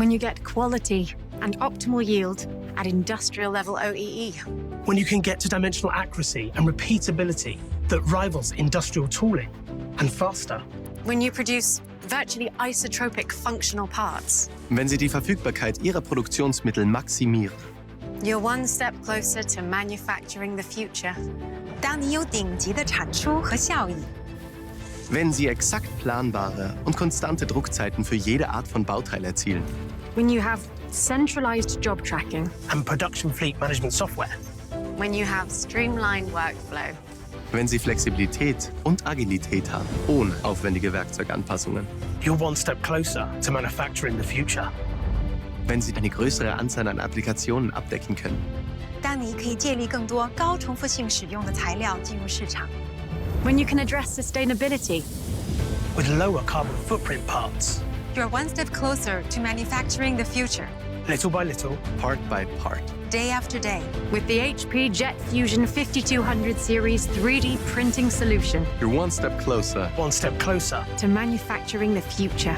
When you get quality and optimal yield at industrial level OEE. When you can get to dimensional accuracy and repeatability that rivals industrial tooling, and faster. When you produce virtually isotropic functional parts. Wenn Sie die Verfügbarkeit Ihrer Produktionsmittel maximieren. You're one step closer to manufacturing the future. 当你有顶级的产出和效益， Wenn Sie exakt planbare und konstante Druckzeiten für jede Art von Bauteil erzielen. When you have centralized job tracking. And production fleet management software. When you have streamlined workflow. Wenn Sie Flexibilität und Agilität haben, ohne aufwendige Werkzeuganpassungen. You're one step closer to manufacturing the future. Wenn Sie eine größere Anzahl an Applikationen abdecken können. 当你可以借力更多高重复性使用的材料进入市场， When you can address sustainability. With lower carbon footprint parts. you're one step closer to manufacturing the future, Little by little. Part by part. day after day. With the HP Jet Fusion 5200 series 3D printing solution You're one step closer. One step closer. to manufacturing the future.